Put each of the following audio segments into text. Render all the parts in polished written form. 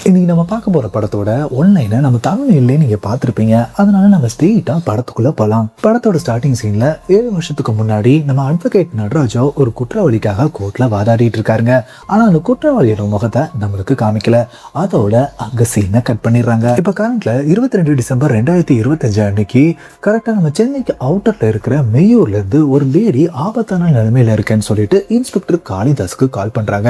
இன்னைக்கு நம்ம பார்க்க போற படத்தோட ஒன்லைனை நம்ம தமிழ்லயே நீங்க பார்த்திருப்பீங்க. அதனால நம்ம ஸ்ட்ரெயிட்டா படத்துக்குள்ள போலாம். படத்தோட ஸ்டார்டிங் சீன்ல 7 வருஷத்துக்கு முன்னாடி நம்ம அட்வொகேட் நடராஜோ ஒரு குற்றவாளிக்காக கோர்ட்ல வாதாடிட்டு இருக்காருங்க. ஆனா அந்த குற்றவாளியோட முகத்தை நம்மளுக்கு காமிக்கல. அதோட அங்க சீனை கட் பண்ணிடுறாங்க. இப்ப கரண்ட்ல 22 டிசம்பர் 2025 அன்னைக்கு கரெக்டா நம்ம சென்னைக்கு அவுட்டர்ல இருக்கிற மெய்யூர்ல இருந்து ஒரு லேடி ஆபத்தான நிலைமையில இருக்கேன்னு சொல்லிட்டு இன்ஸ்பெக்டர் காளிதாஸ்க்கு கால் பண்றாங்க.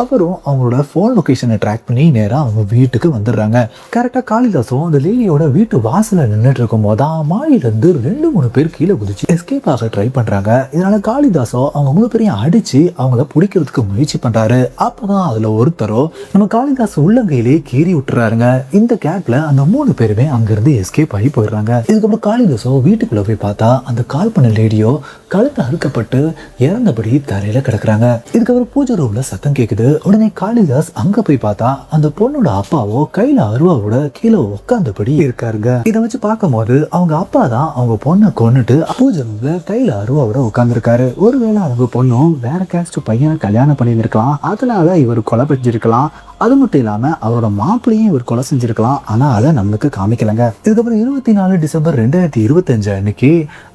அவரும் அவங்களோட போன் லொகேஷனை ட்ராக் பண்ணி நேரா அவங்க வீட்டுக்கு வந்துடுறாங்க. கரெக்டா காளிதாசும் அந்த லேடியோட வீட்டு வாசல்ல நின்றுட்டு இருக்கும் போதுதான் மாடியில இருந்து 2-3 பேர் கீழே குதிச்சு எஸ்கேப் ஆக ட்ரை பண்றாங்க. இதனால காளிதாசோ அவங்க 3 பேரையும் அடிச்சு அவங்கள பிடிக்கிறதுக்கு முயற்சி பண்றாரு. அப்பதான் அதுல ஒருத்தரோ நம்ம காளிதாஸ் உள்ளங்கையிலே கீறி விட்டுறாருங்க. இந்த கேப்ல அந்த 3 பேருமே அங்கிருந்து எஸ்கேப் ஆகி போயிடுறாங்க. இதுக்கப்புறம் காளிதாசோ வீட்டுக்குள்ள போய் பார்த்தா அந்த கால் பண்ண லேடியோ கழுத்து அறுக்கப்பட்டு இறந்தபடி தரையில கிடக்குறாங்க. இதுக்கப்புறம் பூஜை ரூம்ல சத்தம் கேக்குது. உடனே காளிதாஸ் அங்க போய் பார்த்தா அந்த பொண்ணோட அப்பாவோ கையில அருவாவோட கீழே உட்கார்ந்தபடி இருக்காருங்க. இதை வச்சு பார்க்கும் போது அவங்க அப்பா தான் அவங்க பொண்ணை கொன்னுட்டு பூஜை ரூம்ல கையில அருவாவோட உட்கார்ந்துருக்காரு. ஒருவேளை அவங்க பொண்ணும் வேற கேஸ்ட் பையனை கல்யாணம் பண்ணியிருக்கலாம், அதனால இவர் கொலை செஞ்சிருக்கலாம். அது மட்டும் இல்லாம அவரோட மாப்பிள்ளையும் இவர் கொலை செஞ்சிருக்கலாம். ஆனா அதை நம்மளுக்கு காமிக்கலங்க. இதுக்கப்புறம் 24 டிசம்பர் 2025 அன்னைக்கு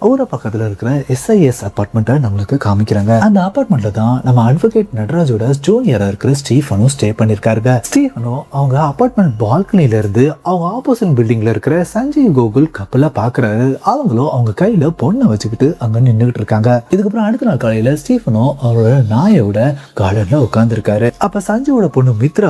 ஊர பக்கத்துல இருக்கிற SIS அபார்ட்மெண்ட்டை நம்மளுக்கு காமிக்கிறாங்க. அந்த அபார்ட்மெண்ட்ல தான் நம்ம அட்வொகேட் நடராஜோட ஜூனியரா இருக்கிற ஸ்டீஃபனும் ஸ்டே பண்ணிருக்காருங்க. ஸ்டீஃபனும் அவங்க அபார்ட்மெண்ட் பால்கனில இருந்து அவங்க ஆப்போசிட் பில்டிங்ல இருக்கிற சஞ்சய் கோகுல் கப்பலை பாக்குறாரு. அவங்களும் அவங்க கையில பொண்ணை வச்சுக்கிட்டு அங்க நின்றுகிட்டு இருக்காங்க. இதுக்கப்புறம் அடுத்த நாள் காலையில ஸ்டீஃபனும் அவரோட நாயோட கார்டன்ல உட்கார்ந்து இருக்காரு. அப்ப சஞ்சயோட பொண்ணு மித்ரா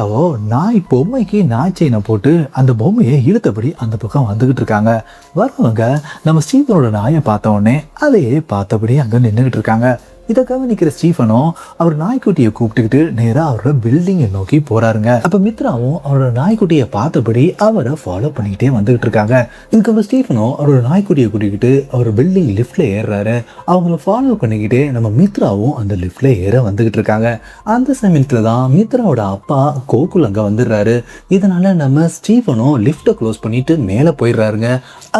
நாய் பொம்மைக்கு நாய் செயினை போட்டு அந்த பொம்மையை இழுத்தபடி அந்த பக்கம் வந்துகிட்டு இருக்காங்க. வரவங்க நம்ம ஸ்டீஃபனோட நாயை பார்த்த உடனே அதையே பார்த்தபடி அங்க நின்றுகிட்டு இருக்காங்க. இதை கவனிக்கிற ஸ்டீஃபனும் அவர் நாய்க்குட்டியை கூப்பிட்டுக்கிட்டு நேரா அவரோட பில்டிங்கை நோக்கி போறாருங்க. அப்ப மித்ராவும் அவரோட நாய்க்குட்டியை பார்த்தபடி அவரை ஃபாலோ பண்ணிக்கிட்டே வந்துகிட்டு இருக்காங்க. இதுக்கப்புறம் ஸ்டீஃபனும் அவரோட நாய்க்குட்டியை கூட்டிக்கிட்டு அவர் பில்டிங் லிஃப்ட்ல ஏறுறாரு. அவங்கள ஃபாலோ பண்ணிக்கிட்டே நம்ம மித்ராவும் அந்த லிஃப்ட்ல ஏற வந்துகிட்டு இருக்காங்க. அந்த சமயத்துல தான் மித்ராவோட அப்பா கோகுல் அங்க வந்துடுறாரு. இதனால நம்ம ஸ்டீஃபனும் லிஃப்ட்டை க்ளோஸ் பண்ணிட்டு மேல போயிடுறாருங்க.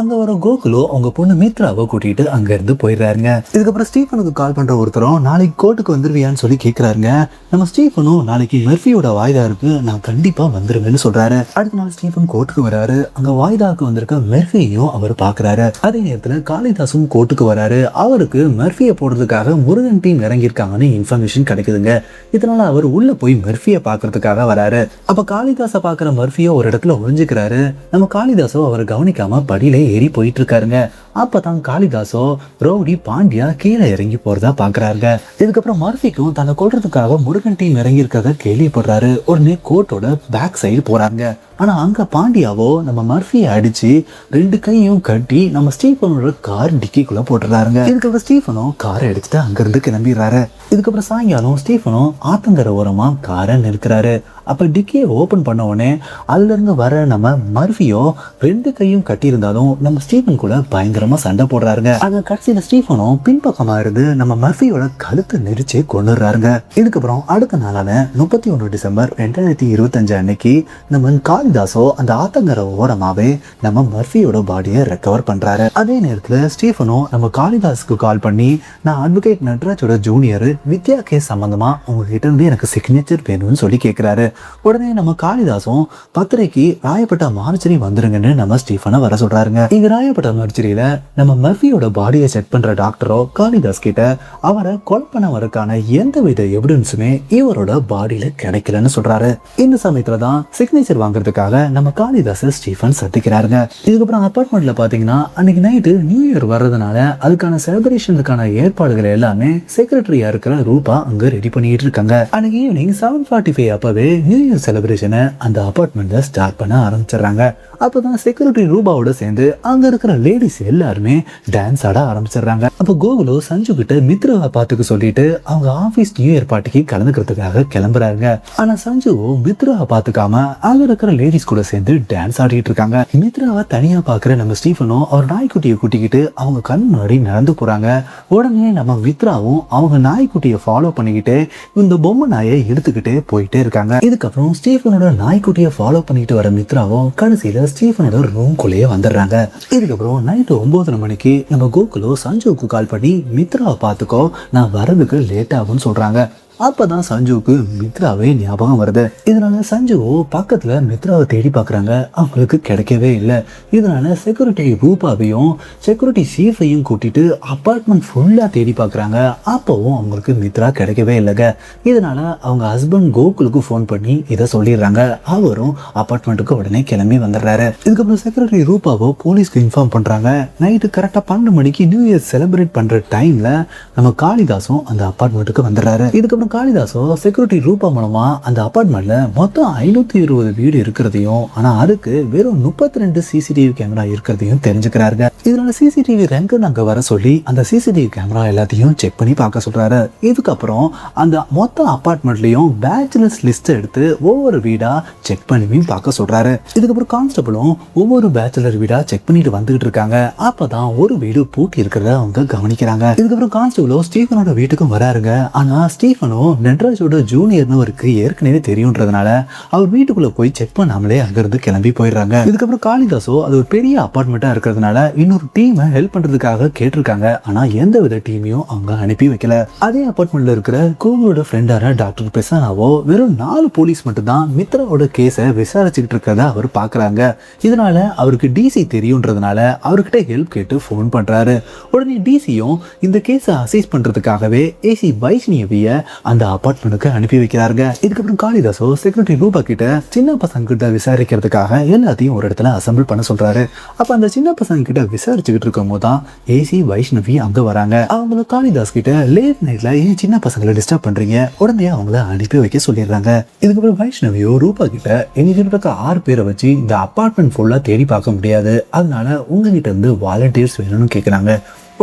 அங்க வர கோகுலும் அவங்க பொண்ணு மித்ராவை கூட்டிட்டு அங்க இருந்து போயிடுறாருங்க. இதுக்கப்புறம் ஸ்டீஃபனுக்கு கால் பண்ற ஒருத்தரும் நாளைக்கு கோர்ட்டுக்கு வந்துருவியான்னு சொல்லி கேட்கிறாருங்க. நம்ம ஸ்டீஃபனும் நாளைக்கு மெர்ஃபியோட வாய்தா இருக்கு, நான் கண்டிப்பா வந்துருவேன்னு சொல்றாரு. அடுத்த நாள் ஸ்டீஃபன் கோர்ட்டுக்கு வராரு. அங்க வாய்தாக்கு வந்திருக்க மெர்ஃபியையும் அவர் பாக்குறாரு. அதே நேரத்துல காளிதாசும் கோர்ட்டுக்கு வராரு. அவருக்கு மெர்ஃபியை போடுறதுக்காக முருகன் டீம் இறங்கியிருக்காங்கன்னு இன்ஃபர்மேஷன் கிடைக்குதுங்க. இதனால அவர் உள்ள போய் மெர்ஃபியை பாக்குறதுக்காக வராரு. அப்ப காளிதாசை பாக்குற மெர்ஃபியோ ஒரு இடத்துல ஒளிஞ்சுக்கிறாரு. நம்ம காளிதாசோ அவரை கவனிக்காம படியில ஏறி போயிட்டு இருக்காருங்க. அப்பதான் காளிதாசோ ரவுடி பாண்டியா கீழே இறங்கி போறதா பாக்குறாருங்க. இதுக்கப்புறம் மர்ஃபிக்கும் தன்னை கொல்றதுக்காக முருகன் டீம் இறங்கி இருக்கிறத கேள்விப்படுறாரு. உடனே கோர்ட்டோட பேக் சைடு போறாங்க. ஆனா அங்க பாண்டியாவோ நம்ம மர்ஃபியை அடிச்சு 2 கையும் கட்டி நம்ம ஸ்டீஃபனோட கார் டிக்கிக்குள்ள போட்டுறாருங்க. இதுக்கப்புறம் ஸ்டீஃபனும் காரை எடுத்துட்டு அங்க இருந்து கிளம்பிடுறாரு. இதுக்கப்புறம் சாயங்காலம் ஸ்டீஃபனும் ஆத்தங்கரை ஓரமா காரை நிறுத்துறாரு. அப்ப டிக்கியை ஓபன் பண்ண உடனே அதுல இருந்து வர நம்ம மர்ஃபியோ 2 கையும் கட்டி இருந்தாலும் நம்ம ஸ்டீஃபன் கூட பயங்கரமா சண்டை போடுறாருங்க. ஆனா கடைசியில ஸ்டீஃபனும் பின்பக்கமா இருந்து நம்ம மர்ஃபியோட கழுத்தை நெரிச்சு கொண்டுறாருங்க. இதுக்கப்புறம் அடுத்த நாளான 31 டிசம்பர் 2025 அன்னைக்கு நம்ம காளிதாசோ அந்த ஆத்தங்கரை ஓரமாவே நம்ம மர்ஃபியோட பாடியை ரெக்கவர் பண்றாரு. அதே நேரத்துல ஸ்டீஃபனும் நம்ம காளிதாஸுக்கு கால் பண்ணி நான் அட்வொகேட் நடராஜோட ஜூனியர் வித்யா கேஸ் சம்பந்தமா உங்ககிட்ட இருந்து எனக்கு சிக்னேச்சர் வேணும்னு சொல்லி கேட்கிறாரு. உடனே நம்ம காளிதாசும் 10:30 ராயப்பேட்டை மார்ச்சரி வந்துருங்கன்னு நம்ம ஸ்டீஃபனை வர சொல்றாருங்க. இங்க ராயப்பேட்டை மார்ச்சரியில நம்ம மர்ஃபியோட பாடியை செக் பண்ற டாக்டரோ காளிதாஸ் கிட்ட அவரை கொலை பண்ண வரக்கான எந்தவித எவிடன்ஸுமே இவரோட பாடியில கிடைக்கலன்னு சொல்றாரு. இந்த சமயத்துல தான் சிக்னேச்சர் வாங்குறதுக்காக நம்ம காளிதாஸ் ஸ்டீஃபன் சந்திக்கிறாருங்க. இதுக்கப்புறம் அபார்ட்மெண்ட்ல பாத்தீங்கன்னா அன்னைக்கு நைட்டு நியூ இயர் வர்றதுனால அதுக்கான செலிப்ரேஷனுக்கான ஏற்பாடுகள் எல்லாமே செக்ரட்டரியா இருக்கிற ரூபா அங்க ரெடி பண்ணிட்டு இருக்காங்க. அன்னைக்கு ஈவினிங் 7:45 அப்பவே நியூ இயர் செலிப்ரேஷனை அந்த அபார்ட்மெண்ட்ல ஸ்டார்ட் பண்ண ஆரம்பிச்சிடுறாங்க. அப்பதான் செக்யூரிட்டி ரூபாவோட சேர்ந்து அங்க இருக்கிற லேடிஸ் எல்லாருமே டான்ஸ் ஆட ஆரம்பிச்சிடுறாங்க. அப்ப கோகுலோ சஞ்சு கிட்ட மித்ராவை பாத்துக்க சொல்லிட்டு அவங்க ஆபீஸ் நியூ இயர் பார்ட்டிக்கு கலந்துக்கிறதுக்காக கிளம்புறாங்க. ஆனா சஞ்சுவோ மித்ராவை பாத்துக்காம அங்க இருக்கிற லேடிஸ் கூட சேர்ந்து டான்ஸ் ஆடிட்டு இருக்காங்க. மித்ராவை தனியா பாக்குற நம்ம ஸ்டீஃபனும் அவர் நாய்க்குட்டியை கூட்டிக்கிட்டு அவங்க கண் முன்னாடி நடந்து போறாங்க. உடனே நம்ம மித்ராவும் அவங்க நாய்க்குட்டியை ஃபாலோ பண்ணிக்கிட்டு இந்த பொம்மை நாயை எடுத்துக்கிட்டே போயிட்டே இருக்காங்க. இதுக்கப்புறம் ஸ்டீஃபனோட நாய்க்குட்டியை ஃபாலோ பண்ணிட்டு வர மித்ராவும் கடைசியில ஸ்டீஃபனோட ரூம்குள்ளேயே வந்துடுறாங்க. இதுக்கப்புறம் நைட்டு 9:30 மணிக்கு நம்ம கோகுலோ சஞ்சுவுக்கு கால் பண்ணி மித்ராவை பார்த்துக்கோ, நான் வரதுக்கு லேட் ஆகும்னு சொல்றாங்க. அப்பதான் சஞ்சுவுக்கு மித்ராவே ஞாபகம் வருது. இதனால சஞ்சு பக்கத்துல மித்ராவை தேடி பாக்குறாங்க. அவங்களுக்கு கிடைக்கவே இல்லை. இதனால செக்யூரிட்டி ரூபாவையும் செக்யூரிட்டி சீஃபையும் கூட்டிட்டு அபார்ட்மெண்ட் ஃபுல்லா தேடி பாக்குறாங்க. அப்பவும் அவங்களுக்கு மித்ரா கிடைக்கவே இல்லைங்க. இதனால அவங்க ஹஸ்பண்ட் கோகுலுக்கு ஃபோன் பண்ணி இதை சொல்லிடுறாங்க. அவரும் அபார்ட்மெண்ட்டுக்கு உடனே கிளம்பி வந்துடுறாரு. இதுக்கப்புறம் செக்யூரிட்டி ரூபாவோ போலீஸ்க்கு இன்ஃபார்ம் பண்றாங்க. நைட்டு கரெக்டா 12 மணிக்கு நியூ இயர் செலிப்ரேட் பண்ற டைம்ல நம்ம காளிதாசும் அந்த அபார்ட்மெண்ட்டுக்கு வந்துடுறாரு. இதுக்கப்புறம் காளிதாசோ செக்யூரிட்டி ரூபா மூலமா அந்த அபார்ட்மெண்ட்ல மொத்தம் 520 வீடு இருக்கிறதையும், ஆனா அதுக்கு வெறும் 32 சிசிடிவி கேமரா இருக்கிறதையும் தெரிஞ்சுக்கிறாருங்க. இதனால சிசிடிவி ரேங்க் அங்க வர சொல்லி அந்த சிசிடிவி கேமரா எல்லாத்தையும் செக் பண்ணி பார்க்க சொல்றாரு. இதுக்கப்புறம் அந்த மொத்த அபார்ட்மெண்ட்லயும் பேச்சுலர்ஸ் லிஸ்ட் எடுத்து ஒவ்வொரு வீடா செக் பண்ணி பார்க்க சொல்றாரு. இதுக்கப்புறம் கான்ஸ்டபிளும் ஒவ்வொரு பேச்சுலர் வீடா செக் பண்ணிட்டு வந்துகிட்டு இருக்காங்க. அப்பதான் ஒரு வீடு பூட்டி இருக்கிறத அவங்க கவனிக்கிறாங்க. இதுக்கப்புறம் கான்ஸ்டபிளும் ஸ்டீஃபனோட வீட்டுக்கும் வராருங்க. ஆனா ஸ்டீஃபனும் நட்ராஜோட ஜூனியர்னு அவருக்கு ஏற்கனவே தெரியும்ன்றதுனால அவர் வீட்டுக்குள்ள போய் செக் பண்ணாமலே அங்கிருந்து கிளம்பி போயிடுறாங்க. இதுக்கப்புறம் காளிதாசோ அது ஒரு பெரிய அபார்ட்மெண்டா இருக்கிறதுனால இன்னொரு டீமை ஹெல்ப் பண்றதுக்காக கேட்டிருக்காங்க. ஆனா எந்த வித டீமையும் அவங்க அனுப்பி வைக்கல. அதே அபார்ட்மெண்ட்ல இருக்கிற கோகுலோட ஃப்ரெண்டான டாக்டர் பெசானாவோ வெறும் 4 போலீஸ் மட்டும் தான் மித்ராவோட கேஸை விசாரிச்சுக்கிட்டு இருக்கிறத அவர் பாக்குறாங்க. இதனால அவருக்கு டிசி தெரியும்ன்றதுனால அவர்கிட்ட ஹெல்ப் கேட்டு ஃபோன் பண்றாரு. உடனே டிசியும் இந்த கேஸை அசைஸ் பண்றதுக்காகவே ஏசி வைஷ்ணவிய அந்த அபார்ட்மெண்ட்டுக்கு அனுப்பி வைக்கிறாருங்க. இதுக்கப்புறம் காளிதாசோ செக்யூரிட்டி ரூபா கிட்ட சின்ன பசங்க கிட்ட விசாரிக்கிறதுக்காக எல்லாத்தையும் ஒரு இடத்துல அசம்பிள் பண்ண சொல்றாரு. அப்ப அந்த சின்ன பசங்க கிட்ட விசாரிச்சுக்கிட்டு இருக்கும் போதுதான் ஏசி வைஷ்ணவி அங்க வராங்க. அவங்கள காளிதாஸ் கிட்ட லேட் நைட்ல ஏன் சின்ன பசங்களை டிஸ்டர்ப் பண்றீங்க, உடனே அவங்கள அனுப்பி வைக்க சொல்லிடுறாங்க. இதுக்கப்புறம் வைஷ்ணவியோ ரூபா கிட்ட எங்க கிட்ட 6 பேரை வச்சு இந்த அபார்ட்மெண்ட் ஃபுல்லா தேடி பார்க்க முடியாது, அதனால உங்ககிட்ட இருந்து வாலண்டியர்ஸ் வேணும்னு கேட்குறாங்க.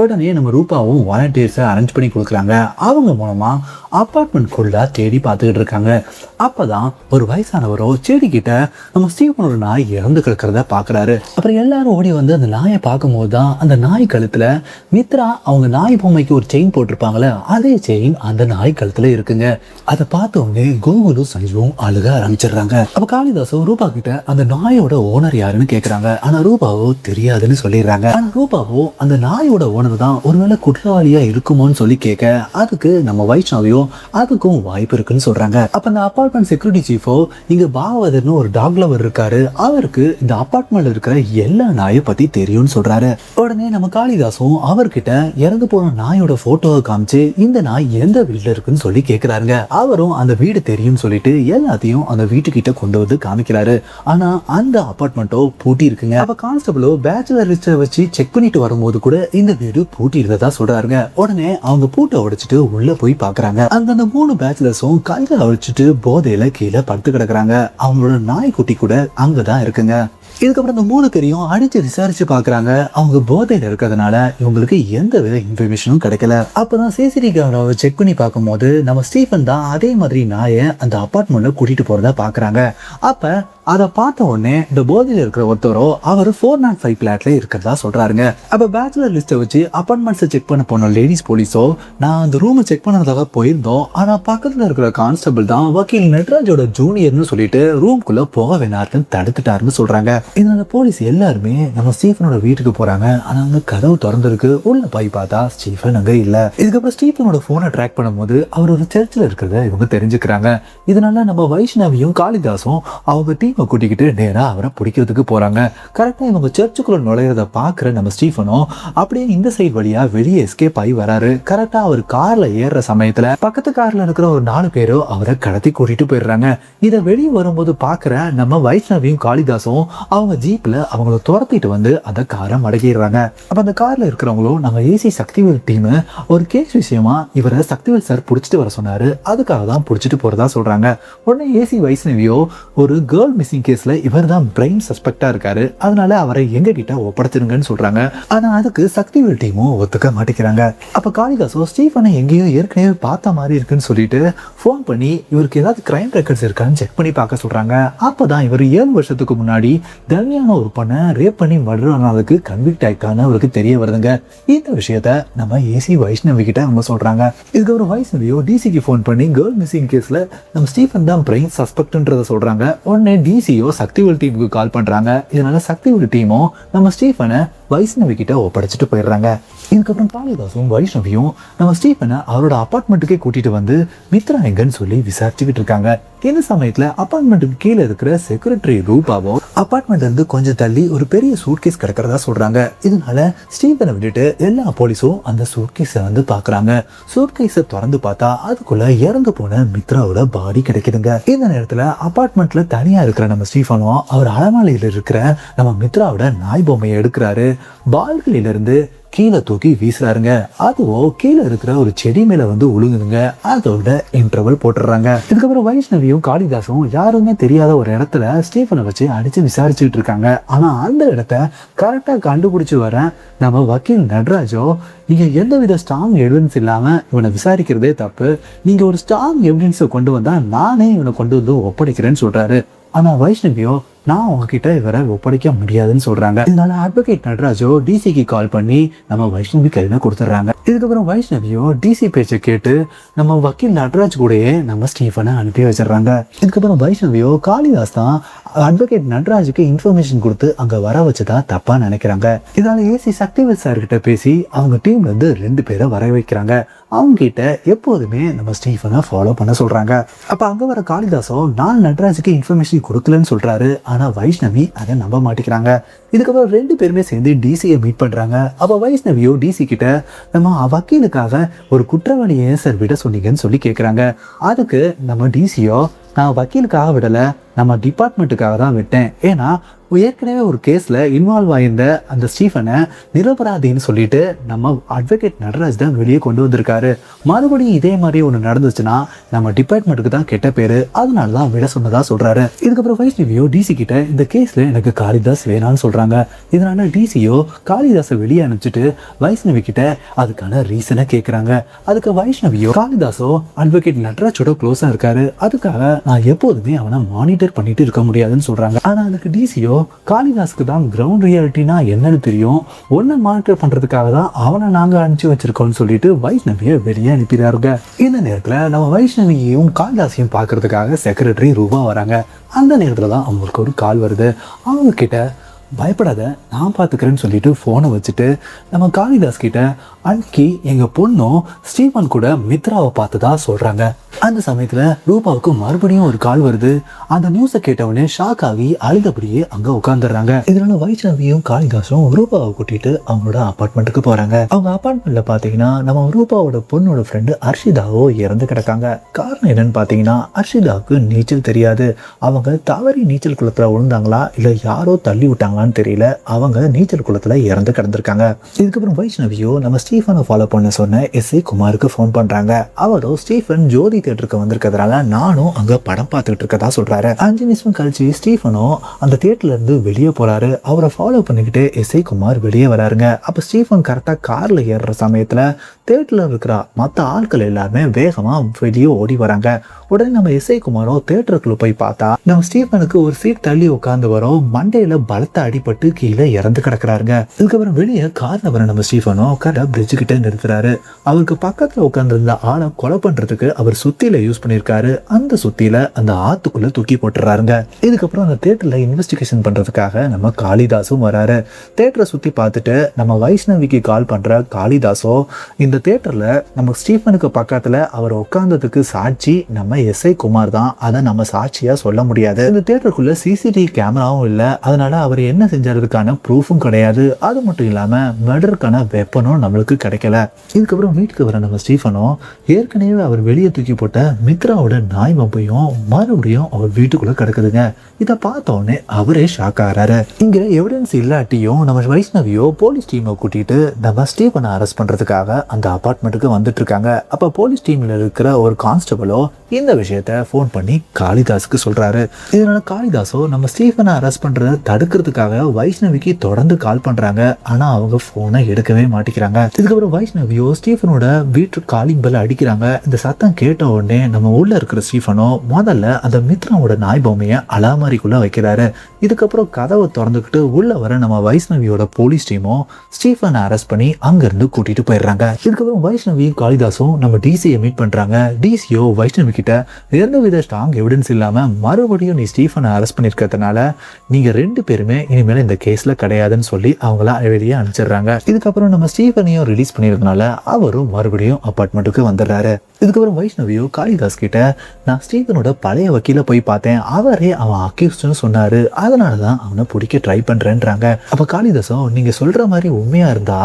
உடனே நம்ம ரூபாவும் வாலண்டியர்ஸை அரேஞ்ச் பண்ணி கொடுக்குறாங்க. அவங்க மூலமா அப்பார்ட்மெண்ட் ஃபுல்லா தேடி பார்த்துக்கிட்டு இருக்காங்க. அப்பதான் ஒரு வயசானவரோ செடி கிட்ட நம்ம ஸ்டீவனோட நாய் இறந்து கிடக்கிறத பாக்குறாரு. அப்புறம் எல்லாரும் ஓடி வந்து அந்த நாயை பார்க்கும் போதுதான் அந்த நாய் கழுத்துல மித்ரா அவங்க நாய் பொம்மைக்கு ஒரு செயின் போட்டிருப்பாங்களே அதே செயின் அந்த நாய் கழுத்துல இருக்குங்க. அதை பார்த்தவங்க கோகுலும் சஞ்சுவும் அழுக ஆரம்பிச்சிடுறாங்க. அப்ப காளிதாசோ ரூபா கிட்ட அந்த நாயோட ஓனர் யாருன்னு கேக்குறாங்க. ஆனா ரூபாவோ தெரியாதுன்னு சொல்லிடுறாங்க. ஆனா ரூபாவோ அந்த நாயோட ஓனர் தான் ஒருவேளை குற்றவாளியா இருக்குமோன்னு சொல்லி கேட்க அதுக்கு நம்ம வைஷ்ணவியோ அதுக்கும் வாய்ப்பு இருக்குன்னு சொல்றாங்க. அப்ப அந்த அபார்ட்மெண்ட் செக்யூரிட்டி சீஃபோ இங்க பாகவதர்னு ஒரு டாக் லவர் இருக்காரு, அவருக்கு இந்த அபார்ட்மெண்ட்ல இருக்கிற எல்லா நாயை பத்தி தெரியும்னு சொல்றாரு. உடனே நம்ம காளிதாசும் அவர்கிட்ட இறந்து போன நாயோட போட்டோவை காமிச்சு இந்த நாய் எந்த வீட்டுல இருக்குன்னு சொல்லி கேக்குறாருங்க. அவரும் அந்த வீடு தெரியும்னு சொல்லிட்டு எல்லாத்தையும் அந்த வீட்டுக்கிட்ட கொண்டு வந்து காமிக்கிறாரு. ஆனா அந்த அபார்ட்மெண்ட்டோ பூட்டி இருக்குங்க. அப்ப கான்ஸ்டபிளோ பேச்சுலர் லிஸ்ட வச்சு செக் பண்ணிட்டு வரும்போது கூட இந்த வீடு பூட்டி இருந்ததா சொல்றாருங்க. உடனே அவங்க பூட்டை உடைச்சிட்டு உள்ள போய் பாக்குறாங்க. அந்த 3 பேச்சுலர்ஸும் கையில அழிச்சிட்டு போதையில கீழே படுத்து கிடக்குறாங்க. அவங்களோட நாய்க்குட்டி கூட அங்கதான் இருக்குங்க. இதுக்கப்புறம் இந்த 3 பேரையும் அடிச்சு விசாரிச்சு பாக்குறாங்க. அவங்க போதையில இருக்கிறதுனால இவங்களுக்கு எந்த வித இன்ஃபர்மேஷனும் கிடைக்கல. அப்பதான் சிசிடிவி கேமராவை செக் பண்ணி பார்க்கும்போது நம்ம ஸ்டீஃபன் தான் அதே மாதிரி நாயை அந்த அபார்ட்மெண்ட்ல கூட்டிட்டு போறதா பாக்குறாங்க. அப்ப அதை பார்த்த உடனே இந்த போதையில இருக்கிற ஒருத்தரோ அவர் 405 பிளாட்ல இருக்கிறதா சொல்றாருங்க. அப்ப பேச்சுலர் லிஸ்ட்டை வச்சு அபார்ட்மெண்ட்ஸை செக் பண்ண போன லேடிஸ் போலீஸோ நான் அந்த ரூமை செக் பண்ணதாக போயிருந்தோம், ஆனா பக்கத்துல இருக்கிற கான்ஸ்டபிள் தான் வக்கீல் நட்ராஜோட ஜூனியர்னு சொல்லிட்டு ரூம்குள்ள போக வேணாருன்னு தடுத்துட்டாருன்னு சொல்றாங்க. இதனால போலீஸ் எல்லாருமே நம்ம ஸ்டீஃபனோட வீட்டுக்கு போறாங்க. ஆனா அங்க கதவு திறந்திருக்கு. உள்ள போய் பார்த்தா ஸ்டீஃபன் அங்க இல்ல. இதுக்கப்புறம் ஸ்டீஃபனோட போனை ட்ராக் பண்ணும்போது அவர் ஒரு சர்ச்சில் இருக்கிறத இவங்க தெரிஞ்சுக்கிறாங்க. இதனால நம்ம வைஷ்ணவியும் காளிதாசும் அவங்க டீமை கூட்டிக்கிட்டு நேரா அவரை பிடிக்கிறதுக்கு போறாங்க. கரெக்டா இவங்க சர்ச்சுக்குள்ள நுழையிறத பாக்குற நம்ம ஸ்டீஃபனும் அப்படியே இந்த சைடு வழியா வெளியே எஸ்கேப் ஆகி வராரு. கரெக்டா அவர் கார்ல ஏறுற சமயத்துல பக்கத்து கார்ல இருக்கிற ஒரு 4 பேரோ அவரை கடத்தி கூட்டிட்டு போயிடுறாங்க. இதை வெளியே வரும்போது பாக்குற நம்ம வைஷ்ணவியும் காளிதாசும் அவங்க ஜீப்ல அவங்கள துரத்திட்டு வந்து அந்த காரை மடக்கிடுறாங்க. அப்ப அந்த கார்ல இருக்கிறவங்களும் நம்ம ஏசி சக்திவேல் டீம் ஒரு கேஸ் விஷயமா இவரை சக்திவேல் சார் புடிச்சிட்டு வர சொன்னாரு, அதுக்காக தான் புடிச்சிட்டு போறதா சொல்றாங்க. உடனே ஏசி வைஷ்ணவியோ ஒரு கேர்ள் மிஸ்ஸிங் கேஸ்ல இவர் தான் பிரைம் சஸ்பெக்டா இருக்காரு, அதனால அவரை எங்க கிட்ட ஒப்படைச்சிருங்கன்னு சொல்றாங்க. ஆனா அதுக்கு சக்திவேல் டீமும் ஒத்துக்க மாட்டேங்கிறாங்க. அப்ப காளிதாசோ ஸ்டீஃபனை எங்கேயோ ஏற்கனவே பார்த்த மாதிரி இருக்குன்னு சொல்லிட்டு போன் பண்ணி இவருக்கு ஏதாவது கிரைம் ரெக்கார்ட்ஸ் இருக்கான்னு செக் பண்ணி பார்க்க சொல்றாங்க. அப்பதான் இவர் 7 வருஷத்துக்கு முன்னாடி தனியான ஒரு பொண்ணை ரேப் பண்ணி மர்டர் ஆனதுக்கு கன்விக்ட் ஆயிட்டான்னு அவருக்கு தெரிய வருதுங்க. இந்த விஷயத்த நம்ம ஏசி வைஷ்ணவி கிட்ட அவங்க சொல்றாங்க. இதுக்கு ஒரு வைஷ்ணவியோ டிசிக்கு போன் பண்ணி கேர்ள் மிஸ்ஸிங் கேஸ்ல நம்ம ஸ்டீஃபன் தான் பிரைம் சஸ்பெக்ட்ன்றத சொல்றாங்க. உடனே டிசியோ சக்திவேல் டீமுக்கு கால் பண்றாங்க. இதனால சக்திவேல் டீமும் நம்ம ஸ்டீஃபனை வைஷ்ணவி கிட்ட ஒப்படைச்சிட்டு போயிடுறாங்க. இதுக்கப்புறம் காளிதாசும் வைஷ்ணவியும் நம்ம ஸ்டீஃபனை அவரோட அபார்ட்மெண்ட்டுக்கே கூட்டிட்டு வந்து மித்ரா எங்கன்னு சொல்லி விசாரிச்சுக்கிட்டு இருக்காங்க. இந்த சமயத்துல அபார்ட்மெண்ட்டுக்கு கீழே இருக்கிற செக்ரட்டரி ரூபாவோ அபார்ட்மெண்ட்ல இருந்து கொஞ்சம் தள்ளி ஒரு பெரிய சூட்கேஸ் கிடக்கிறதா சொல்றாங்க. இதனால ஸ்டீஃபனை விட்டுட்டு எல்லா போலீஸும் அந்த சூட்கேஸை வந்து பாக்குறாங்க. சூட்கேஸை திறந்து பார்த்தா அதுக்குள்ள இறந்து போன மித்ராவோட பாடி கிடைக்குதுங்க. இந்த நேரத்துல அபார்ட்மெண்ட்ல தனியா இருக்கிற நம்ம ஸ்டீஃபனும் அவர் அலமாரியில இருக்கிற நம்ம மித்ராவோட நாய் பொம்மையை எடுக்கிறாரு. பால்கனில இருந்து கீழே தூக்கி வீசுறாருங்க. அதுவோ கீழே இருக்கிற ஒரு செடி மேல வந்து உழுகுதுங்க. அதோட இன்டர்வல் போட்டுறாங்க. இதுக்கப்புறம் வைஷ்ணவியும் காளிதாசும் யாருமே தெரியாத ஒரு இடத்துல ஸ்டீஃபனை வச்சு அடிச்சு விசாரிச்சுட்டு இருக்காங்க. ஆனா அந்த இடத்த கரெக்டா கண்டுபிடிச்சு வர நம்ம வக்கீல் நடராஜோ, நீங்க எந்தவித ஸ்ட்ராங் எவிடன்ஸ் இல்லாம இவனை விசாரிக்கிறதே தப்பு, நீங்க ஒரு ஸ்ட்ராங் எவிடன்ஸை கொண்டு வந்தா நானே இவனை கொண்டு வந்து ஒப்படைக்கிறேன்னு சொல்றாரு. ஆனா வைஷ்ணவியோ, நான் உங்ககிட்ட இவரை ஒப்படைக்க முடியாதுன்னு சொல்றாங்க. இதனால அட்வொகேட் நடராஜோ டிசிக்கு கால் பண்ணி நம்ம வைஷ்ணவி கையில கொடுத்துட்றாங்க. இதுக்கப்புறம் வைஷ்ணவியோ டிசி பேச்சை கேட்டு நம்ம வக்கீல் நடராஜ் கூடயே நம்ம ஸ்டீஃபனை அனுப்பி வச்சிடறாங்க. இதுக்கப்புறம் வைஷ்ணவியோ காளிதாஸ் தான் அட்வொகேட் நடராஜுக்கு இன்ஃபர்மேஷன் கொடுத்து அங்க வர வச்சுதான் தப்பா நினைக்கிறாங்க. இதனால ஏசி சக்திவேல் சார் கிட்ட பேசி அவங்க டீம்ல இருந்து 2 பேரை வர வைக்கிறாங்க. அவங்க கிட்ட எப்போதுமே நம்ம ஸ்டீஃபனை ஃபாலோ பண்ண சொல்றாங்க. அப்ப அங்க வர காளிதாசோ நான் நடராஜுக்கு இன்ஃபர்மேஷன் கொடுக்கலன்னு சொல்றாரு. ஆனா வைஷ்ணவி அதை நம்ப மாட்டேங்கிறாங்க. இதுக்கப்புறம் 2 பேருமே சேர்ந்து டிசியை மீட் பண்றாங்க. அப்ப வைஷ்ணவியோ டிசி கிட்ட நம்ம வக்கீலுக்காக ஒரு குற்றவாளியை சார் விட சொன்னீங்கன்னு சொல்லி கேட்குறாங்க. அதுக்கு நம்ம டிசியோ, நான் வக்கீலுக்காக விடலை, நம்ம டிபார்ட்மெண்ட்டுக்காக தான் விட்டேன். ஏன்னா ஏற்கனவே ஒரு கேஸில் இன்வால்வ் ஆயிருந்த அந்த ஸ்டீஃபனை நிரபராதின்னு சொல்லிட்டு நம்ம அட்வொகேட் நடராஜ் தான் வெளியே கொண்டு வந்திருக்காரு. மறுபடியும் இதே மாதிரி ஒன்று நடந்துச்சுன்னா நம்ம டிபார்ட்மெண்ட்டுக்கு தான் கெட்ட பேர், அதனால தான் விட சொன்னதா சொல்கிறாரு. இதுக்கப்புறம் வைஷ்ணவியோ டிசி கிட்ட இந்த கேஸில் எனக்கு காளிதாஸ் வேணான்னு சொல்கிறாங்க. இதனால டிசியோ காளிதாஸை வெளியே அனுப்பிச்சிட்டு வைஷ்ணவி கிட்ட அதுக்கான ரீசனை கேட்குறாங்க. அதுக்கு வைஷ்ணவியோ, காளிதாஸோ அட்வொகேட் நடராஜோட க்ளோஸாக இருக்காரு, அதுக்காக நான் எப்போதுமே அவனை மானிட்டர் பண்ணிட்டு இருக்க முடியாதுன்னு சொல்கிறாங்க. ஆனால் அதுக்கு டிசியோ, காளிதாஸ்க்கு தான் கிரவுண்ட் ரியாலிட்டினா என்னன்னு தெரியும், ஒன்றை மானிட்டர் பண்றதுக்காக தான் அவனை நாங்க அனுப்பிச்சு வச்சிருக்கோம்னு சொல்லிட்டு வைஷ்ணவியை வெளியே அனுப்பிடுறாருங்க. இந்த நேரத்துல நம்ம வைஷ்ணவியையும் காளிதாசையும் பார்க்கறதுக்காக செக்ரட்டரி ரூபா வராங்க. அந்த நேரத்துல தான் அவங்களுக்கு ஒரு கால் வருது. அவங்க கிட்ட பயப்படாத நான் பார்த்துக்கிறேன்னு சொல்லிட்டு ஃபோனை வச்சுட்டு நம்ம காளிதாஸ் கிட்ட அன்னைக்கு எங்கள் பொண்ணும் ஸ்டீஃபன் கூட மித்ராவை பார்த்ததா சொல்கிறாங்க. அந்த சமயத்தில் ரூபாவுக்கு மறுபடியும் ஒரு கால் வருது. அந்த நியூஸை கேட்டவுடனே ஷாக் ஆகி அழுதபடியே அங்கே உட்காந்துடுறாங்க. இதனால வைஷ்ணவியும் காளிதாசும் ரூபாவை கூட்டிட்டு அவங்களோட அப்பார்ட்மெண்ட்டுக்கு போகிறாங்க. அவங்க அப்பார்ட்மெண்ட்ல பார்த்தீங்கன்னா நம்ம ரூபாவோட பொண்ணோட ஃப்ரெண்டு அர்ஷிதாவோ இறந்து கிடக்காங்க. காரணம் என்னன்னு பார்த்தீங்கன்னா அர்ஷிதாவுக்கு நீச்சல் தெரியாது. அவங்க தவறி நீச்சல் குளத்தில் விழுந்தாங்களா இல்லை யாரோ தள்ளி விட்டாங்களான்னு தெரியல, அவங்க நீச்சல் குளத்தில் இறந்து கிடந்திருக்காங்க. இதுக்கப்புறம் வைஷ்ணவியோ நம்ம ஸ்டீஃபனை ஃபாலோ பண்ண சொன்ன எஸ்ஐ குமாருக்கு ஃபோன் பண்ணுறாங்க. அவரோ ஸ்டீஃபன் ஜோதி தியேட்டருக்கு வந்திருக்கிறதுனால நானும் அங்கே படம் பார்த்துக்கிட்டு இருக்கதா சொல்கிறாரு. 5 நிமிஷம் கழிச்சு ஸ்டீஃபனோ அந்த தியேட்டர்ல இருந்து வெளியே போறாரு. அவரை ஃபாலோ பண்ணிக்கிட்டு எஸ்ஐ குமார் வெளியே வராருங்க. அப்போ ஸ்டீஃபன் கரெக்டாக காரில் ஏறுற சமயத்தில் தியேட்டர்ல இருக்கிற மற்ற ஆட்கள் எல்லாருமே வேகமாக வெளியே ஓடி வராங்க. உடனே நம்ம எஸ்ஐ குமாரோ தியேட்டருக்குள்ள போய் பார்த்தா நம்ம ஸ்டீஃபனுக்கு ஒரு சீட் தள்ளி உட்காந்து வரோம். மண்டையில பலத்த அடிபட்டு கீழே இறந்து கிடக்குறாருங்க. இதுக்கப்புறம் வெளியே கார்ல வர நம்ம ஸ்டீஃபனோ கரெக்டாக பிரிட்ஜு கிட்ட நிறுத்துறாரு. அவருக்கு பக்கத்துல உட்காந்துருந்த ஆளை கொலை பண்றதுக்கு அவர் சுத்தியில யூஸ் பண்ணியிருக்காரு. அந்த சுத்தியில அந்த ஆத்துக்குள்ள தூக்கி போட்டுறாருங்க. இதுக்கப்புறம் அந்த தியேட்டர்ல இன்வெஸ்டிகேஷன் பண்றதுக்காக நம்ம காளிதாசும் வராரு. தியேட்டரை சுத்தி பார்த்துட்டு நம்ம வைஷ்ணவிக்கு கால் பண்ற காளிதாசோ இந்த தியேட்டர்ல நம்ம ஸ்டீஃபனுக்கு பக்கத்துல அவர் உட்கார்ந்ததுக்கு சாட்சி நம்ம எஸ்ஐ குமார் தான், அதை நம்ம சாட்சியா சொல்ல முடியாது. இந்த தியேட்டருக்குள்ள சிசிடிவி கேமராவும் இல்லை, அதனால அவர் என்ன செஞ்சதுக்கான ப்ரூஃபும் கிடையாது. அது மட்டும் இல்லாம மர்டருக்கான வெப்பனும் நம்மளுக்கு கிடைக்கல. இதுக்கப்புறம் வீட்டுக்கு வர நம்ம ஸ்டீஃபனோ ஏற்கனவே அவர் வெளியே தூக்கி போட்ட மித்ராவோட நாய் மம்பையும் மறுபடியும் அவர் வீட்டுக்குள்ள கிடக்குதுங்க. இதை பார்த்த உடனே அவரே ஷாக் ஆகிறாரு. இங்க எவிடன்ஸ் இல்லாட்டியும் நம்ம வைஷ்ணவியோ போலீஸ் டீமை கூட்டிட்டு நம்ம ஸ்டீஃபனை அரெஸ்ட் பண்றதுக்காக அந்த அபார்ட்மெண்ட்டுக்கு வந்துட்டு இருக்காங்க. அப்ப போலீஸ் டீம்ல இருக்கிற ஒரு கான்ஸ்டபிளோ இந்த விஷயத்த ஃபோன் பண்ணி காளிதாஸுக்கு சொல்றாரு. இதனால காளிதாஸோ நம்ம ஸ்டீஃபனை அரெஸ்ட் பண்றதை தடுக்கிறதுக்காக வைஷ்ணவிக்கு தொடர்ந்து கால் பண்றாங்க. ஆனா அவங்க போனை எடுக்கவே மாட்டேங்கிறாங்க. இதுக்கப்புறம் வைஷ்ணவியோ ஸ்டீஃபனோட வீட்டு காலிங் பெல் அடிக்கிறாங்க. இந்த சத்தம் கேட்ட உடனே நம்ம உள்ள இருக்கிற ஸ்டீஃபனோ முதல்ல அந்த மித்ராவோட நாய் பொம்மையை அலாமாரிக்குள்ள வைக்கிறாரு. இதுக்கப்புறம் கதவை திறந்துக்கிட்டு உள்ள வர நம்ம வைஷ்ணவியோட போலீஸ் டீமோ ஸ்டீஃபனை அரெஸ்ட் பண்ணி அங்கிருந்து கூட்டிட்டு போயிடுறாங்க. இதுக்கப்புறம் வைஷ்ணவியும் காளிதாஸும் நம்ம டிசியை மீட் பண்றாங்க. டிசியோ வைஷ்ணவி கிட்ட எந்த வித ஸ்ட்ராங் எவிடன்ஸ் இல்லாம மறுபடியும் நீ ஸ்டீஃபனை அரெஸ்ட் பண்ணிருக்கிறதுனால நீங்க 2 பேருமே இனிமேல் இந்த கேஸ்ல கிடையாதுன்னு சொல்லி அவங்கள வெளியே அனுப்பிச்சிடுறாங்க. இதுக்கப்புறம் நம்ம ஸ்டீஃபனையும் ரிலீஸ் பண்ணிருக்கனால அவரும் மறுபடியும் அபார்ட்மெண்ட்டுக்கு வந்துடுறாரு. இதுக்கப்புறம் வைஷ்ணவியோ காளிதாஸ் கிட்ட நான் ஸ்டீஃபனோட பழைய வக்கீல போய் பார்த்தேன், அவரே அவன் அக்யூஸ்ட்னு சொன்னாரு, அதனாலதான் அவனை பிடிக்க ட்ரை பண்றேன்றாங்க. அப்ப காளிதாஸோ நீங்க சொல்ற மாதிரி உண்மையா இருந்தா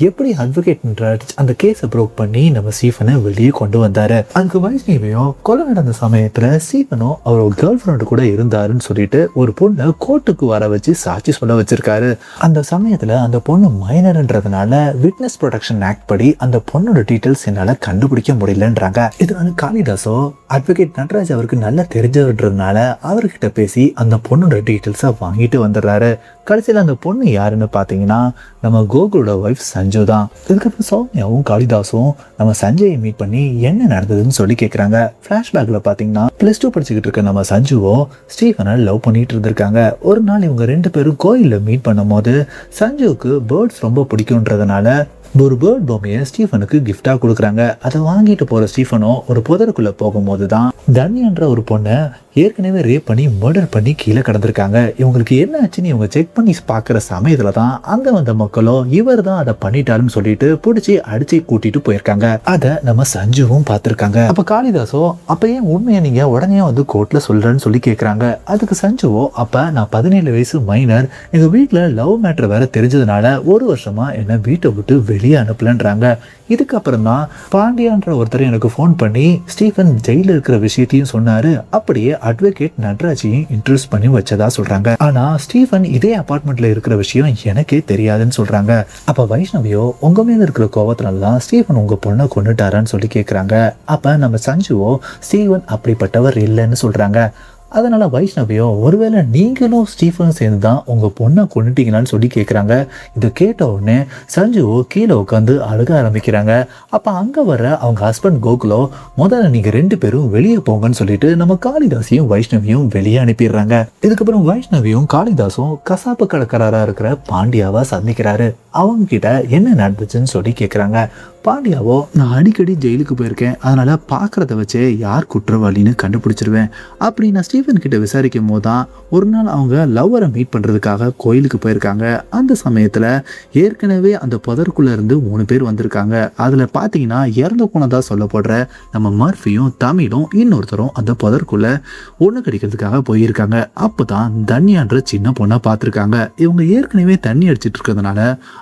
எப்படி அட்வொகேட் அந்த கேஸை ப்ரோக் பண்ணி நம்ம ஸ்டீஃபனை வெளியே கொண்டு வந்தாரு? அதுக்கு வைஷ்ணவியோ கொலை நடந்த சமயத்துல ஸ்டீஃபனோ அவரோட கேர்ள் ஃப்ரெண்டு கூட இருந்தாருன்னு சொல்லிட்டு ஒரு பொண்ணை கோர்ட்டுக்கு வர வச்சு சாட்சி சொல்ல வச்சிருக்காரு. அந்த சமயத்துல அந்த பொண்ணு மைனர்ன்றதுனால விட்னஸ் ப்ரொடெக்ஷன் ஆக்ட் படி அந்த பொண்ணோட டீட்டெயில்ஸ் என்னால கண்டுபிடிக்க முடியலன்றாங்க. இதனால காளிதாஸோ அட்வொகேட் நட்ராஜ் அவருக்கு நல்லா தெரிஞ்சவர்ன்றதுனால அவர்கிட்ட பேசி அந்த பொண்ணோட டீட்டெயில்ஸை வாங்கிட்டு வந்துடுறாரு. கடைசியில் அந்த பொண்ணு யாருன்னு பார்த்தீங்கன்னா நம்ம கோகுலோட ஒய்ஃப் சஞ்சு தான். இதுக்கப்புறம் சௌமியாவும் காளிதாஸும் நம்ம சஞ்சயை மீட் பண்ணி என்ன நடந்ததுன்னு சொல்லி கேட்குறாங்க. ஃப்ளாஷ்பேக்கில் பார்த்தீங்கன்னா +2 படிச்சுக்கிட்டு இருக்க நம்ம சஞ்சுவோ ஸ்டீஃபனை லவ் பண்ணிட்டு இருந்திருக்காங்க. ஒரு நாள் இவங்க 2 பேரும் கோயிலில் மீட் பண்ணும் போது சஞ்சுவுக்கு பேர்ட்ஸ் ரொம்ப பிடிக்கும்ன்றதுனால ஒரு பேர்ட் பொம்மையை ஸ்டீஃபனுக்கு கிஃப்டா கொடுக்குறாங்க. அதை வாங்கிட்டு போற ஸ்டீஃபனோ ஒரு புதருக்குள்ள போகும்போது தான் தன்யான்ற ஒரு பொண்ணை ஏற்கனவே ரேப் பண்ணி மர்டர் பண்ணி கீழே கிடந்திருக்காங்க. இவங்களுக்கு என்ன ஆச்சுன்னு இவங்க செக் பண்ணி பார்க்குற சமயத்துல தான் அங்க வந்த மக்களோ இவர் தான் அதை பண்ணிட்டாருன்னு சொல்லிட்டு பிடிச்சி அடிச்சு கூட்டிட்டு போயிருக்காங்க. அதை நம்ம சஞ்சுவும் பார்த்துருக்காங்க. அப்ப காளிதாஸோ அப்ப ஏன் உண்மையை நீங்க உடனே வந்து கோர்ட்ல சொல்றேன்னு சொல்லி கேட்குறாங்க. அதுக்கு சஞ்சுவோ அப்ப நான் 17 வயசு மைனர், எங்க வீட்டுல லவ் மேட்டர் வேற தெரிஞ்சதுனால 1 வருஷமா என்னை வீட்டை விட்டு வெளியே அனுப்பலன்றாங்க. இதுக்கப்புறம் தான் பாண்டியான்ற ஒருத்தர் எனக்கு ஃபோன் பண்ணி ஸ்டீஃபன் ஜெயில இருக்கிற விஷயத்தையும் சொன்னாரு. அப்படியே அட்வொகேட் நட்ராஜையும் இன்ட்ரடியூஸ் பண்ணி வச்சதா சொல்றாங்க. ஆனா ஸ்டீஃபன் இதே அபார்ட்மெண்ட்ல இருக்கிற விஷயம் எனக்கே தெரியாதுன்னு சொல்றாங்க. அப்ப வைஷ்ணவியோ உங்க மேல இருக்கிற கோபத்தினாலதான் ஸ்டீஃபன் உங்க பொண்ணை கொண்டுட்டாரான்னு சொல்லி கேட்கிறாங்க. அப்ப நம்ம சஞ்சுவோ ஸ்டீஃபன் அப்படிப்பட்டவர் இல்லைன்னு சொல்றாங்க. அதனால வைஷ்ணவியோ ஒருவேளை நீங்களும் ஸ்டீஃபன் சேர்ந்து தான் உங்க பொண்ணை கொண்டுட்டீங்களான்னு சொல்லி கேட்குறாங்க. இதை கேட்ட உடனே சஞ்சுவோ கீழே உட்காந்து அழுக ஆரம்பிக்கிறாங்க. அப்போ அங்கே வர அவங்க ஹஸ்பண்ட் கோகுலோ முதல்ல நீங்கள் 2 பேரும் வெளியே போங்கன்னு சொல்லிட்டு நம்ம காளிதாஸையும் வைஷ்ணவியும் வெளியே அனுப்பிடுறாங்க. இதுக்கப்புறம் வைஷ்ணவியும் காளிதாஸும் கசாப்பு கடைக்காரராக இருக்கிற பாண்டியாவை சந்திக்கிறாரு. அவங்க கிட்ட என்ன நடந்துச்சுன்னு சொல்லி கேட்குறாங்க. பாண்டியாவோ நான் அடிக்கடி ஜெயிலுக்கு போயிருக்கேன், அதனால பார்க்குறத வச்சே யார் குற்றவாளின்னு கண்டுபிடிச்சிருவேன். அப்படி நான் ஸ்டீஃபன் கிட்ட விசாரிக்கும் போது தான் ஒரு நாள் அவங்க லவ்வரை மீட் பண்ணுறதுக்காக கோயிலுக்கு போயிருக்காங்க. அந்த சமயத்தில் ஏற்கனவே அந்த புதருக்குள்ளே இருந்து 3 பேர் வந்திருக்காங்க. அதில் பார்த்தீங்கன்னா இறந்து போனதா சொல்லப்படுற நம்ம மர்ஃபியும் தமிழும் இன்னொருத்தரும் அந்த புதருக்குள்ளே ஒன்று கடிக்கிறதுக்காக போயிருக்காங்க. அப்போ தான் தன்யான்ற சின்ன பொண்ணை பார்த்துருக்காங்க. இவங்க ஏற்கனவே தண்ணி அடிச்சிட்டு இருக்கிறதுனால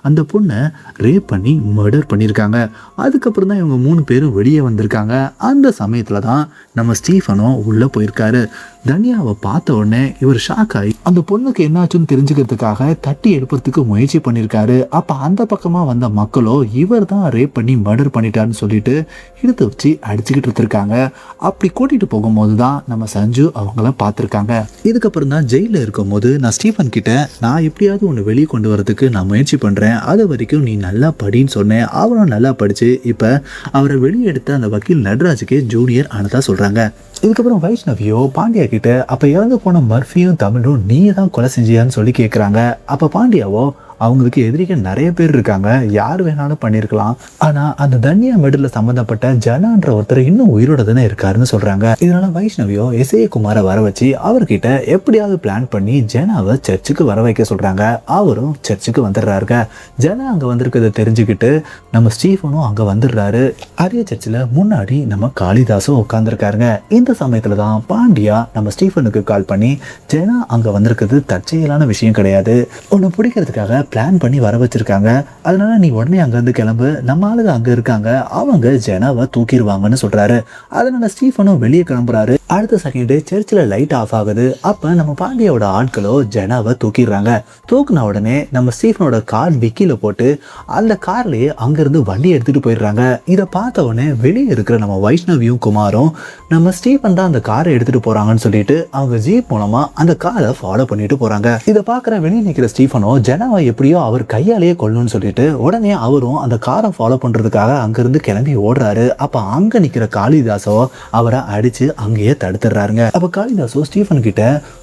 அந்த பொண்ணை ரேப் பண்ணி மர்டர் பண்ணியிருக்காங்க. அதுக்கப்புறம் தான் இவங்க 3 பேரும் வெளியே வந்திருக்காங்க. அந்த சமயத்துல தான் நம்ம ஸ்டீஃபனும் உள்ள போயிருக்காரு. தன்யாவை பார்த்த உடனே இவர் ஷாக் ஆகி அந்த பொண்ணுக்கு என்னாச்சுன்னு தெரிஞ்சுக்கிறதுக்காக தட்டி எடுப்பதுக்கு முயற்சி பண்ணியிருக்காரு. அப்ப அந்த பக்கமா வந்த மக்களோ இவர் தான் ரேப் பண்ணி மர்டர் பண்ணிட்டாருன்னு சொல்லிட்டு இழுத்து வச்சு அடிச்சுக்கிட்டு இருந்திருக்காங்க. அப்படி கூட்டிட்டு போகும்போது தான் நம்ம சஞ்சு அவங்கள பார்த்துருக்காங்க. இதுக்கப்புறம் தான் ஜெயில இருக்கும் போது நான் ஸ்டீஃபன் கிட்ட நான் எப்படியாவது ஒன்று வெளியே கொண்டு வரதுக்கு நான் முயற்சி பண்றேன், அது வரைக்கும் நீ நல்லா படின்னு சொன்னேன். அவரும் நல்லா படிச்சு இப்ப அவரை வெளியே எடுத்த அந்த வக்கீல் நட்ராஜுக்கு ஜூனியர் ஆனதா சொல்றாங்க. இதுக்கப்புறம் வைஷ்ணவியோ பாண்டியா கிட்ட அப்ப இறந்து போன மர்ஃபியும் தமிழும் நீ தான் கொலை செஞ்சியான்னு சொல்லி கேட்குறாங்க. அப்ப பாண்டியாவோ அவங்களுக்கு எதிரிகள் நிறைய பேர் இருக்காங்க, யார் வேணாலும் பண்ணியிருக்கலாம், ஆனா அந்த தன்யா மெடல்ல சம்பந்தப்பட்ட ஜனான்ற ஒருத்தர் இன்னும் உயிரோட தானே இருக்காருன்னு சொல்றாங்க. இதனால வைஷ்ணவியோ எஸ்ஏ குமாரை வர வச்சு அவர்கிட்ட எப்படியாவது பிளான் பண்ணி ஜனாவை சர்ச்சுக்கு வர வைக்க சொல்றாங்க. அவரும் சர்ச்சுக்கு வந்துடுறாருங்க. ஜனா அங்க வந்திருக்கிறத தெரிஞ்சுக்கிட்டு நம்ம ஸ்டீஃபனும் அங்க வந்துடுறாரு. அரிய சர்ச்சில் முன்னாடி நம்ம காளிதாஸும் உட்கார்ந்துருக்காருங்க. இந்த சமயத்துல தான் பாண்டியா நம்ம ஸ்டீஃபனுக்கு கால் பண்ணி ஜனா அங்க வந்திருக்கிறது தற்செயலான விஷயம் கிடையாது, ஒன்னு பிடிக்கிறதுக்காக பிளான் பண்ணி வர வச்சிருக்காங்க, அதனால நீ உடனே அங்கிருந்து கிளம்பு, நம்ம ஆளுங்க அங்க இருக்காங்க, அவங்க ஜனாவை தூக்கிடுவாங்கன்னு சொல்றாரு. அதனால ஸ்டீஃபனும் வெளியே கிளம்புறாரு. அடுத்த செகண்ட் சர்ச்சில் லைட் ஆஃப் ஆகுது. அப்ப நம்ம பாண்டியோட ஆட்களோ ஜனாவை தூக்கிடுறாங்க. தூக்குன உடனே நம்ம ஸ்டீஃபனோட கார் டிக்கில போட்டு அந்த கார்லயே அங்கிருந்து வண்டி எடுத்துட்டு போயிடுறாங்க. இதை பார்த்த உடனே வெளியே இருக்கிற நம்ம வைஷ்ணவியும் குமாரும் நம்ம ஸ்டீஃபன் தான் அந்த காரை எடுத்துட்டு போறாங்கன்னு சொல்லிட்டு அவங்க ஜீப் மூலமா அந்த காரை ஃபாலோ பண்ணிட்டு போறாங்க. இதை பார்க்குற வெளியே நிற்கிற ஸ்டீஃபனோ ஜனாவை எப்படி எப்படியோ அவர் கையாலேயே கொல்லணும்னு சொல்லிட்டு உடனே அவரும் அந்த காரை ஃபாலோ பண்றதுக்காக அங்கிருந்து கிளம்பி ஓடுறாரு. அப்ப அங்க நிக்கிற காளிதாசோ அவரை அடிச்சு அங்கேயே தடுத்துறாருங்க. அப்ப காளிதாசோ ஸ்டீஃபன் கிட்ட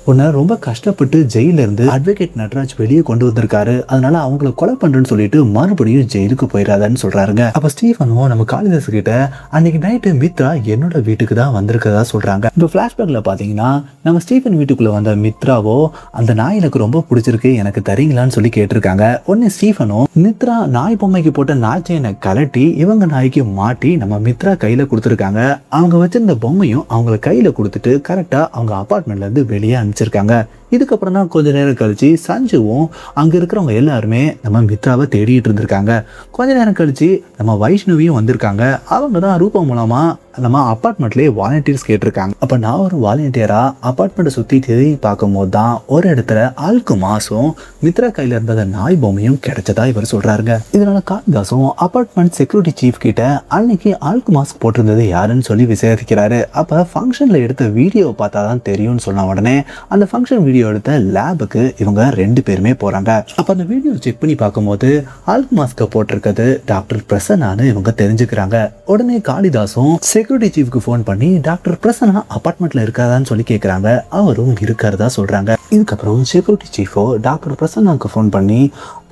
உன்னை ரொம்ப கஷ்டப்பட்டு ஜெயில இருந்து அட்வொகேட் நட்ராஜ் வெளியே கொண்டு வந்திருக்காரு, அதனால அவங்களை கொலை பண்றேன்னு சொல்லிட்டு மறுபடியும் ஜெயிலுக்கு போயிடாதான்னு சொல்றாருங்க. அப்ப ஸ்டீஃபனும் நம்ம காளிதாஸ் கிட்ட அன்னைக்கு நைட்டு மித்ரா என்னோட வீட்டுக்கு தான் வந்திருக்கதா சொல்றாங்க. இப்போ பிளாஷ்பேக்ல பாத்தீங்கன்னா நம்ம ஸ்டீஃபன் வீட்டுக்குள்ள வந்த மித்ராவோ அந்த நாய் எனக்கு ரொம்ப பிடிச்சிருக்கு, எனக்கு தரீங்களான்னு சொல்லி கேட்டிருக்காங்க. உடனே ஸ்டீஃபனும் மித்ரா நாய் பொம்மைக்கு போட்ட நாச்சையனை கலட்டி இவங்க நாய்க்கு மாட்டி நம்ம மித்ரா கையில கொடுத்துருக்காங்க. அவங்க வச்சிருந்த பொம்மையும் அவங்கள கையில கொடுத்துட்டு கரெக்டா அவங்க அபார்ட்மெண்ட்ல இருந்து வெளியே அனுப்பிச்சிருக்காங்க. இதுக்கப்புறம் தான் கொஞ்ச நேரம் கழிச்சு சஞ்சுவும் அங்க இருக்கிறவங்க எல்லாருமே நம்ம மித்ராவை தேடிட்டு இருந்திருக்காங்க. கொஞ்ச நேரம் கழிச்சு நம்ம வைஷ்ணவியும் வந்திருக்காங்க. அவங்க தான் ரூபா மூலமா நம்ம அப்பார்ட்மெண்ட்லேயே வாலண்டியர்ஸ் கேட்டிருக்காங்க. அப்போ நான் ஒரு வாலண்டியரா அப்பார்ட்மெண்ட்டை சுற்றி திரும்பி பார்க்கும்போது தான் ஒரு இடத்துல ஆல்கு மாசும் மித்ரா கையில் இருந்த நாய் பொம்மையும் கிடைச்சதா இவர் சொல்றாருங்க. இதனால காளிதாசும் அப்பார்ட்மெண்ட் செக்யூரிட்டி சீஃப் கிட்ட அன்னைக்கு ஆல்கு மாஸ்க் போட்டிருந்தது யாருன்னு சொல்லி விசாரிக்கிறாரு. அப்போ ஃபங்க்ஷனில் எடுத்த வீடியோவை பார்த்தா தான் தெரியும்னு சொன்ன உடனே அந்த ஃபங்க்ஷன் வீடியோ எடுத்த லேபுக்கு இவங்க 2 பேருமே போறாங்க. அப்போ அந்த வீடியோ செக் பண்ணி பார்க்கும்போது ஆல்கு மாஸ்கை போட்டிருக்கிறது டாக்டர் பிரசன்னான்னு இவங்க தெரிஞ்சுக்கிறாங்க. உடனே காளிதாசும் செக்யூரிட்டி சீஃப்க்கு ஃபோன் பண்ணி டாக்டர் பிரசன்னா அபார்ட்மெண்ட்ல இருக்காதான்னு சொல்லி கேட்குறாங்க. அவரும் இருக்கிறதா சொல்றாங்க. இதுக்கப்புறம் செக்யூரிட்டி சீஃபோ டாக்டர் பிரசன்னாவுக்கு ஃபோன் பண்ணி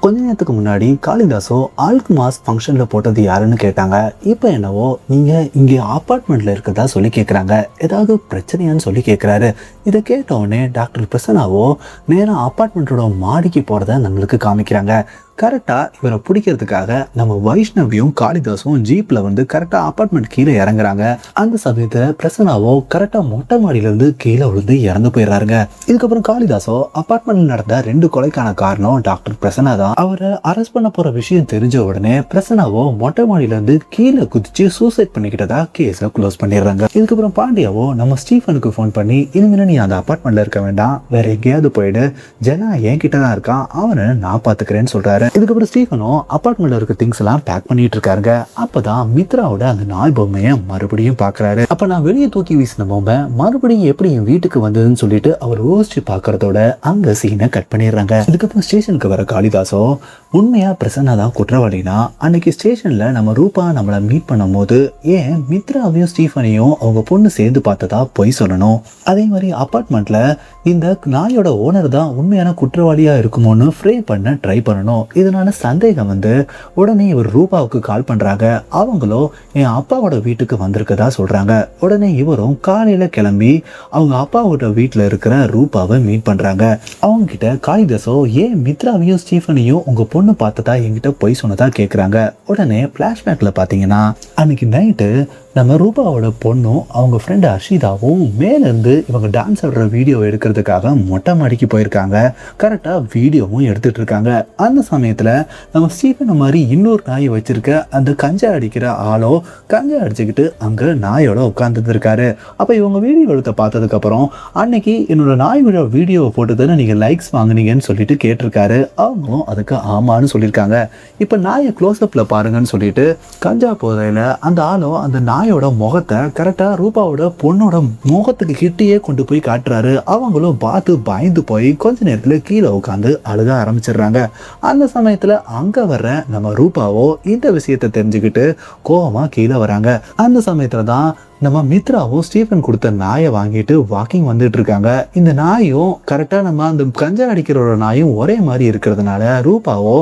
கொஞ்ச நேரத்துக்கு முன்னாடி காளிதாசோ ஆல்கு மாஸ்க் ஃபங்க்ஷனில் போட்டது யாருன்னு கேட்டாங்க. இப்போ என்னவோ நீங்கள் இங்கே அப்பார்ட்மெண்ட்டில் இருக்கிறதா சொல்லி கேட்குறாங்க, ஏதாவது பிரச்சனையான்னு சொல்லி கேட்குறாரு. இதை கேட்ட உடனே டாக்டர் பிரசன்னாவோ நேராக அப்பார்ட்மெண்ட்டோட மாடிக்கு போகிறத நம்மளுக்கு காமிக்கிறாங்க. கரெக்டாக இவரை பிடிக்கிறதுக்காக நம்ம வைஷ்ணவியும் காளிதாசும் ஜீப்பில் வந்து கரெக்டாக அப்பார்ட்மெண்ட் கீழே இறங்குறாங்க. அந்த சமயத்தில் பிரசன்னாவோ கரெக்டாக மொட்டை மாடியிலேருந்து கீழே விழுந்து இறந்து போயிடுறாருங்க. இதுக்கப்புறம் காளிதாசோ அப்பார்ட்மெண்ட்டில் நடந்த 2 கொலைக்கான காரணம் டாக்டர் பிரசன்னா தான். அவரை அரெஸ்ட் பண்ண போகிற விஷயம் தெரிஞ்ச உடனே பிரசன்னாவோ மொட்டை மாடியிலேருந்து கீழே குதிச்சு சூசைட் பண்ணிக்கிட்டதா கேஸை க்ளோஸ் பண்ணிடுறாங்க. இதுக்கப்புறம் பாண்டியாவோ நம்ம ஸ்டீஃபனுக்கு ஃபோன் பண்ணி இனிமேல் நீ அந்த அப்பார்ட்மெண்ட்டில் இருக்க வேண்டாம், வேற எங்கேயாவது போயிடு, ஜனா என்கிட்ட தான் இருக்கான், அவனை நான் பார்த்துக்கிறேன்னு சொல்கிறாரு. இதுக்கப்புறம் ஸ்டீஃபனும் அப்பார்ட்மெண்ட்ல இருக்க திங்ஸ் எல்லாம் பேக் பண்ணிட்டு இருக்காருங்க. அப்பதான் மித்ராவோட அந்த நாய் பொம்மையை மறுபடியும் பாக்குறாரு. அப்ப நான் வெளியே தூக்கி வீசின பொம்மை மறுபடியும் எப்படி என் வீட்டுக்கு வந்ததுன்னு சொல்லிட்டு அவர் யோசிச்சு பாக்குறதோட அங்க சீனை கட் பண்ணிடுறாங்க. இதுக்கப்புறம் ஸ்டேஷனுக்கு வர காளிதாசோ உண்மையா பிரசன்னா தான் குற்றவாளினா அன்னைக்கு ஸ்டேஷன்ல நம்ம ரூபா நம்மளை மீட் பண்ணும் போது ஏன் மித்ராவையும் ஸ்டீஃபனையும் அவங்க பொண்ணு சேர்ந்து பார்த்ததா பொய் சொல்லணும்? அதே மாதிரி அப்பார்ட்மெண்ட்ல இந்த நாயோட ஓனர் தான் உண்மையான குற்றவாளியா இருக்குமோன்னு ஃப்ரேம் பண்ண ட்ரை பண்ணணும். இதனால சந்தேகம் வந்து உடனே இவர் ரூபாவுக்கு கால் பண்றாங்க. அவங்களோ என் அப்பாவோட வீட்டுக்கு வந்திருக்கதா சொல்றாங்க. உடனே இவரும் காலையில கிளம்பி அவங்க அப்பாவோட வீட்டுல இருக்கிற ரூபாவை மீட் பண்றாங்க. அவங்க கிட்ட காளிதாசோ ஏன் மித்ராவையும் ஸ்டீஃபனையும் உங்க பொண்ணு பார்த்ததா என்கிட்ட பொய் சொன்னதா கேட்குறாங்க. உடனே பிளாஷ்பேக்ல பார்த்தீங்கன்னா அன்னைக்கு நைட்டு நம்ம ரூபாவோட பொண்ணும் அவங்க ஃப்ரெண்டு அர்ஷிதாவும் மேலேருந்து இவங்க டான்ஸ் ஆடுற வீடியோ எடுக்கிறதுக்காக மொட்டை மாடிக்கு போயிருக்காங்க. கரெக்டாக வீடியோவும் எடுத்துட்டு இருக்காங்க. அந்த சமயத்தில் நம்ம ஸ்டீஃபன் மாதிரி இன்னொரு நாயை வச்சிருக்க அந்த கஞ்சா அடிக்கிற ஆளோ கஞ்சா அடிச்சுக்கிட்டு அங்கே நாயோட உட்காந்துட்டு இருக்காரு. அப்போ இவங்க வீடியோ எடுத்த பார்த்ததுக்கப்புறம் அன்னைக்கு என்னோட நாயோட வீடியோவை போட்டு தானே நீங்கள் லைக்ஸ் வாங்கினீங்கன்னு சொல்லிட்டு கேட்டிருக்காரு. அவங்களும் அதுக்கு ஆமான்னு சொல்லியிருக்காங்க. இப்போ நாயை க்ளோஸ்அப்பில் பாருங்கன்னு சொல்லிட்டு கஞ்சா போதையில் அந்த ஆளோ அந்த நாயோட முகத்தை கரெக்டாக ரூபாவோட பொண்ணோட முகத்துக்கு கிட்டேயே கொண்டு போய் காட்டுறாரு. அவங்களும் பார்த்து பயந்து போய் கொஞ்ச நேரத்தில் கீழே உட்காந்து அழுக ஆரம்பிச்சிடுறாங்க. அந்த சமயத்தில் அங்கே வர்ற நம்ம ரூபாவோ இந்த விஷயத்தை தெரிஞ்சுக்கிட்டு கோவமா கீழே வராங்க. அந்த சமயத்தில் தான் நம்ம மித்ராவும் ஸ்டீஃபன் கொடுத்த நாயை வாங்கிட்டு வாக்கிங் வந்துட்டு இருக்காங்க. இந்த நாயும் கரெக்டாக நம்ம அந்த கஞ்சா அடிக்கிறோட நாயும் ஒரே மாதிரி இருக்கிறதுனால ரூபாவோ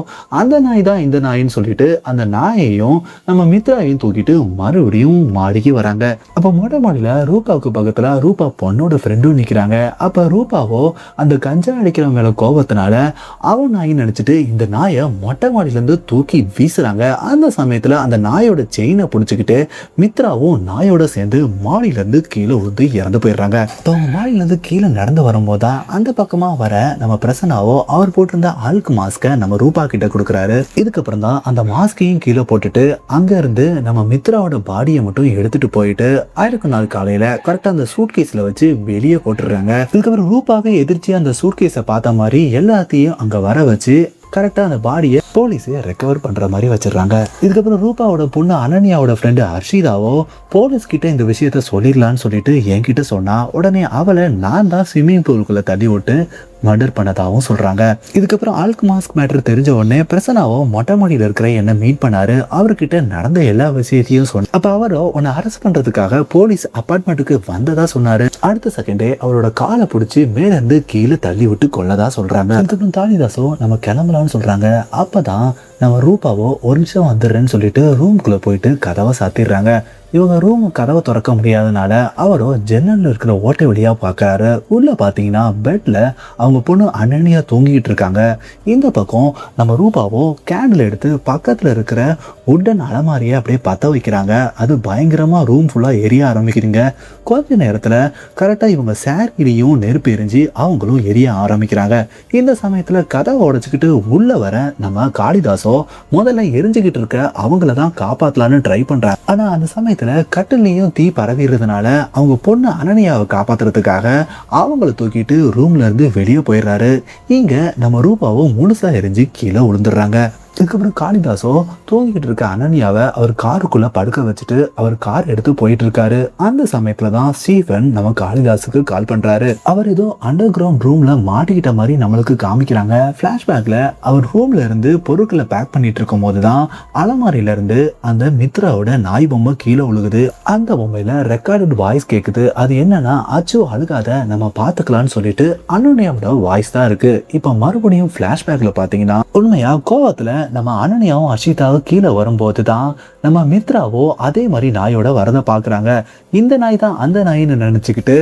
அந்த நாய் தான் இந்த நாயின்னு சொல்லிட்டு அந்த நாயையும் நம்ம மித்ராவையும் தூக்கிட்டு மறுபடியும் மாடிக்கு வராங்க. அப்போ மொட்டை மாடியில் ரூபாவுக்கு பக்கத்தில் ரூபா பொண்ணோட ஃப்ரெண்டும் நிற்கிறாங்க. அப்போ ரூபாவோ அந்த கஞ்சா அடிக்கிற மேலே கோபத்தினால அவன் நாயின்னு நினச்சிட்டு இந்த நாயை மொட்டை மாடியிலேருந்து தூக்கி வீசுறாங்க. அந்த சமயத்தில் அந்த நாயோட செயினை பிடிச்சிக்கிட்டு மித்ராவும் நாயோட மாடியில இருந்து கீழே விழுந்து இறந்து போயிடுறாங்க. மாடியில இருந்து கீழே நடந்து வரும்போதுதான் அந்த பக்கமா வர நம்ம பிரசன்னாவோ அவர் போட்டிருந்த ஆல்கு மாஸ்கை நம்ம ரூபா கிட்ட கொடுக்குறாரு. இதுக்கப்புறம் தான் அந்த மாஸ்கையும் கீழே போட்டுட்டு அங்க இருந்து நம்ம மித்ராவோட பாடியை மட்டும் எடுத்துட்டு போயிட்டு ஆயிரக்கு நாள் காலையில கரெக்டா அந்த சூட்கேஸ்ல வச்சு வெளியே போட்டுடுறாங்க. இதுக்கப்புறம் ரூபாவே எதிர்த்து அந்த சூட்கேஸை பார்த்த மாதிரி எல்லாத்தையும் அங்க வர வச்சு கரெக்டாக அந்த பாடியை போலீஸை ரெக்கவர் பண்ணுற மாதிரி வச்சிடுறாங்க. இதுக்கப்புறம் ரூபாவோட பொண்ணு அனன்யாவோட ஃப்ரெண்டு ஹர்ஷிதாவோ போலீஸ் கிட்ட இந்த விஷயத்த சொல்லிடலான்னு சொல்லிட்டு என்கிட்ட சொன்னா உடனே அவளை நான் தான் ஸ்விம்மிங் பூலுக்குள்ள தள்ளி விட்டு மர்டர் பண்ணதாகவும் சொல்றாங்க. இதுக்கப்புறம் அல்குமாஸ்க் மேட்டர் தெரிஞ்ச உடனே பிரசன்னாவோ மொட்டை மாடியில் இருக்கிற என்ன மீட் பண்ணாரு. அவர்கிட்ட நடந்த எல்லா விஷயத்தையும் சொன்ன. அப்ப அவரோ உன்னை அரெஸ்ட் பண்றதுக்காக போலீஸ் அபார்ட்மெண்ட்டுக்கு வந்ததா சொன்னாரு. அடுத்த செகண்டே அவரோட காலை பிடிச்சி மேல இருந்து கீழே தள்ளி விட்டு கொள்ளதா சொல்றாங்க. அதுக்கப்புறம் காளிதாசோ நம்ம கிளம்பலாம்னு சொல்றாங்க. அப்பதான் நம்ம ரூபாவோ ஒரு நிமிஷம் வந்துடுறேன்னு சொல்லிட்டு ரூம்குள்ள போயிட்டு கதவை சாத்திடுறாங்க. இவங்க ரூம் கதவை திறக்க முடியாதனால அவரோ ஜன்னல்ல இருக்கிற ஓட்டை வழியா பாக்குறாரு. உள்ள பாத்தீங்கன்னா பெட்ல அவங்க பொண்ணு அனன்யா தூங்கிட்டு இருக்காங்க. இந்த பக்கம் நம்ம ரூபாவோ கேண்டில் எடுத்து பக்கத்துல இருக்கிற உட்டன் அலமாரியை அப்படியே பத்த வைக்கிறாங்க. அது பயங்கரமா ரூம் ஃபுல்லா எரிய ஆரம்பிக்கிறீங்க. கொஞ்ச நேரத்துல கரெக்டா இவங்க சாரிலையும் நெருப்பு எரிஞ்சு அவங்களும் எரிய ஆரம்பிக்கிறாங்க. இந்த சமயத்துல கதவை உடைச்சுக்கிட்டு உள்ள வர நம்ம காளிதாசோ முதல்ல எரிஞ்சுக்கிட்டு இருக்க அவங்கள தான் காப்பாத்தலான்னு ட்ரை பண்றாங்க. ஆனா அந்த சமயத்துல கட்டிலையும் தீ பரவிடுறதுனால அவங்க பொண்ணு அனன்யாவை காப்பாத்துறதுக்காக அவங்கள தூக்கிட்டு ரூம்ல இருந்து வெளியே போயிடுறாரு. இங்க நம்ம ரூபாவும் முழுசா எரிஞ்சு கீழே விழுந்துடுறாங்க. இதுக்கப்புறம் காளிதாசோ தூங்கிட்டு இருக்க அனன்யாவை அவர் காருக்குள்ள படுக்க வச்சுட்டு அவர் கார் எடுத்து போயிட்டு இருக்காரு. அந்த சமயத்துல தான் ஸ்டீஃபன் நம்ம காளிதாஸுக்கு கால் பண்றாரு. அவர் ஏதோ அண்டர் கிரவுண்ட் ரூம்ல மாட்டிக்கிட்ட மாதிரி நம்மளுக்கு காமிக்கிறாங்க. பிளாஷ்பேக்ல அவர் ரூம்ல இருந்து பொருட்களை பேக் பண்ணிட்டு இருக்கும் போதுதான் அலமாரியில இருந்து அந்த மித்ராவோட நாய் பொம்மை கீழே விழுகுது. அந்த பொம்மையில ரெக்கார்டட் வாய்ஸ் கேக்குது. அது என்னன்னா, அச்சு அழுகாத, நம்ம பாத்துக்கலாம்னு சொல்லிட்டு அனன்யாவோட வாய்ஸ் தான் இருக்கு. இப்ப மறுபடியும் பிளாஷ்பேக்ல பாத்தீங்கன்னா உண்மையா கோவத்துல நம்ம அனன்யாவும் அர்ஷிதாவும் கீழே வரும்போது தான் நம்ம மித்ராவோ அதே மாதிரி நாயோட வரதை பார்க்குறாங்க. இந்த நாய் தான் அந்த நாயின்னு நினச்சிக்கிட்டு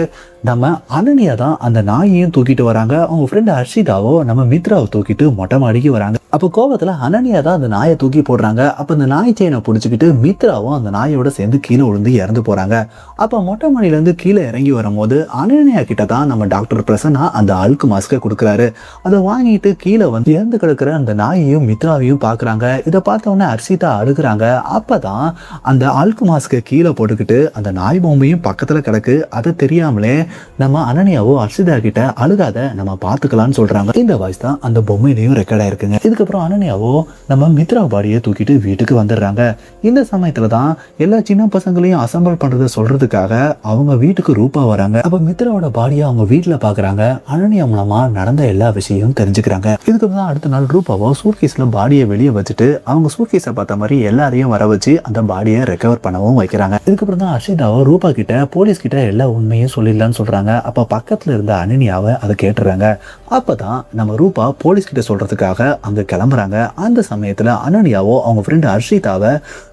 நம்ம அனன்யா தான் அந்த நாயையும் தூக்கிட்டு வராங்க. அவங்க ஃப்ரெண்டு அர்ஷிதாவோ நம்ம மித்ராவை தூக்கிட்டு மொட்டை மாடிக்கு வராங்க. அப்போ கோபத்தில் அனன்யா தான் அந்த நாயை தூக்கி போடுறாங்க. அப்போ அந்த நாய் செயினை பிடிச்சிக்கிட்டு மித்ராவும் அந்த நாயோட சேர்ந்து கீழே விழுந்து இறந்து போகிறாங்க. அப்போ மொட்டை மாடியிலேருந்து கீழே இறங்கி வரும்போது அனன்யா கிட்ட தான் நம்ம டாக்டர் பிரசன்னா அந்த அல்கு மாஸ்கை கொடுக்குறாரு. அதை வாங்கிட்டு கீழே வந்து இறந்து கிடக்கிற அந்த நாயையும் மித்ராவையும் பார்க்குறாங்க. இதை பார்த்தோன்னே அர்ஷிதா அழுகுறாங்க. அப்பதான் அந்த அல்கு மாஸ்கை கீழே போட்டுக்கிட்டு அந்த நாய் பொம்மையும் பக்கத்தில் கிடக்கு. அதை தெரியாமலே நம்ம அனன்யாவோ அர்ஷிதா கிட்ட அழுகாத, நம்ம பார்த்துக்கலாம்னு சொல்றாங்க. இந்த வாய்ஸ் தான் அந்த பொம்மையிலையும் ரெக்கார்ட் ஆயிருக்குங்க. இதுக்கப்புறம் அனன்யாவோ நம்ம மித்ரா பாடியை தூக்கிட்டு வீட்டுக்கு வந்துடுறாங்க. இந்த சமயத்துல தான் எல்லா சின்ன பசங்களையும் அசம்பிள் பண்றதை சொல்றதுக்காக அவங்க வீட்டுக்கு ரூபா வராங்க. அப்ப மித்ராவோட பாடியை அவங்க வீட்டுல பாக்குறாங்க. அனன்யா மூலமா நடந்த எல்லா விஷயமும் தெரிஞ்சுக்கிறாங்க. இதுக்கப்புறம் தான் அடுத்த நாள் ரூபாவோ சூட்கேஸ்ல பாடியை வெளியே வச்சுட்டு அவங்க சூட்கேஸை பார்த்த மாதிரி எல்லாரையும் வர வச்சு அந்த பாடியை ரெக்கவர் பண்ணவும் வைக்கிறாங்க. இதுக்கப்புறம் தான் அர்ஷிதாவோ ரூபா கிட்ட போலீஸ் கிட்ட எல்லா உண்மையும் சொல்லிடலாம்னு சொல்றாங்க. அப்ப பக்கத்துல இருந்த அனன்யாவை அதை கேட்டுறாங்க. அப்பதான் நம்ம ரூபா போலீஸ் கிட்ட சொல்றதுக்காக அங்க கிளம்புறாங்க. அந்த சமயத்துல அனன்யாவோ அவங்க ஃப்ரெண்ட் அர்ஷிதாவை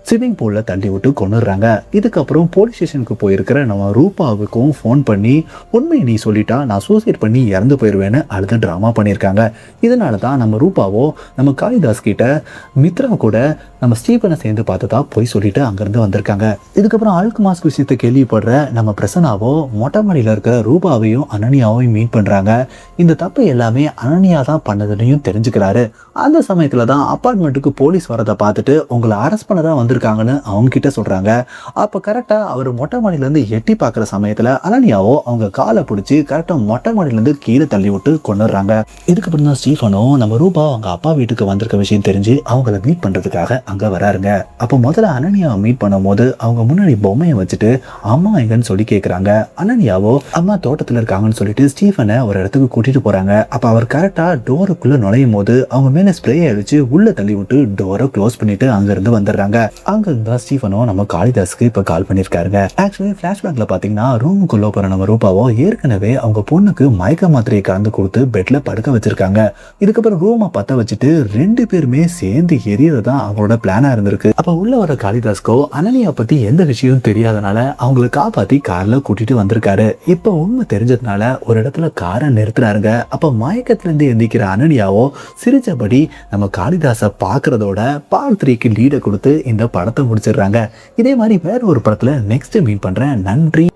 ஸ்விமிங் பூல்ல தள்ளி விட்டு கொண்டுறாங்க. இதுக்கப்புறம் போலீஸ் ஸ்டேஷனுக்கு போயிருக்கிற நம்ம ரூபாவுக்கும் ஃபோன் பண்ணி உண்மை நீ சொல்லிட்டா நான் சூசைட் பண்ணி இறந்து போயிடுவேன்னு அடுத்த ட்ராமா பண்ணியிருக்காங்க. இதனால தான் நம்ம ரூபாவோ நம்ம காளிதாஸ் கிட்ட மித்ரா கூட நம்ம ஸ்டீபனை சேர்ந்து பார்த்ததா போய் சொல்லிட்டு அங்கிருந்து வந்திருக்காங்க. இதுக்கப்புறம் அல்கு மாஸ்க் விஷயத்தை கேள்விப்படுற நம்ம பிரசன்னாவோ மொட்டை மாடியில் இருக்கிற ரூபாவையும் அனன்யாவையும் மீட் பண்றாங்க. இந்த தப்பு எல்லாமே அனன்யா தான் பண்ணதுலையும் தெரிஞ்சுக்கிறாரு. அந்த சமயத்துல தான் அப்பார்ட்மெண்ட்டுக்கு போலீஸ் வரதை பார்த்துட்டு உங்களை அரெஸ்ட் பண்ண தான் வந்திருக்காங்கன்னு அவங்க கிட்ட சொல்றாங்க. அப்ப கரெக்டா அவர் மொட்டை மாடியில இருந்து எட்டி பார்க்குற சமயத்துல அனன்யாவோ அவங்க காலை பிடிச்சி கரெக்டா மொட்டை மாடியில இருந்து கீழே தள்ளி விட்டு கொண்டுறாங்க. இதுக்கப்புறம் தான் ஸ்டீஃபனோ நம்ம ரூபா அவங்க அப்பா வீட்டுக்கு வந்திருக்க விஷயம் தெரிஞ்சு அவங்கள மீட் பண்றதுக்காக அங்க வராருங்க. அப்போ முதல்ல அனன்யாவை மீட் பண்ணும் போது அவங்க முன்னாடி பொம்மையை வச்சுட்டு அம்மா எங்கன்னு சொல்லி கேட்குறாங்க. அனன்யாவோ அம்மா தோட்டத்தில் இருக்காங்கன்னு சொல்லிட்டு ஸ்டீஃபனை ஒரு இடத்துக்கு கூட்டிட்டு போறாங்க. அப்ப அவர் கரெக்டா டோருக்குள்ள நுழையும் போது அவங்க மேல ஸ்ப்ரே அடிச்சு உள்ள தள்ளி விட்டு டோரை க்ளோஸ் பண்ணிட்டு அங்க இருந்து வந்துடுறாங்க. அங்க இருந்தா ஸ்டீஃபனோ நம்ம காளிதாஸ்க்கு இப்ப கால் பண்ணிருக்காருங்க. ஆக்சுவலி பிளாஷ்பேக்ல பாத்தீங்கன்னா ரூமுக்குள்ள போற நம்ம ரூபாவோ ஏற்கனவே அவங்க பொண்ணுக்கு மயக்க மாத்திரையை கலந்து கொடுத்து பெட்ல படுக்க வச்சிருக்காங்க. இதுக்கப்புறம் ரூமை பத்த வச்சுட்டு 2 பேருமே சேர்ந்து எரியறதுதான் அவங்களோட பிளானா இருந்திருக்கு. அப்ப உள்ள வர காளிதாஸ்கோ அனன்யா பத்தி எந்த விஷயமும் தெரியாதனால அவங்களை காப்பாத்தி கார்ல கூட்டிட்டு வந்திருக்காரு. இப்ப உண்மை தெரிஞ்சதுனால ஒரு இடத்துல காரை நிறுத்துறாருங்க. அப்ப மயக்கத்துல இருந்து எந்திக்கிற அனன்யாவோ சிரிச்சபடி நம்ம காளிதாஸை பாக்குறதோட பார்ட் 3க்கு லீடை கொடுத்து இந்த படத்தை முடிச்சிடுறாங்க. இதே மாதிரி வேற ஒரு படத்துல நெக்ஸ்ட் மீட் பண்றேன். நன்றி.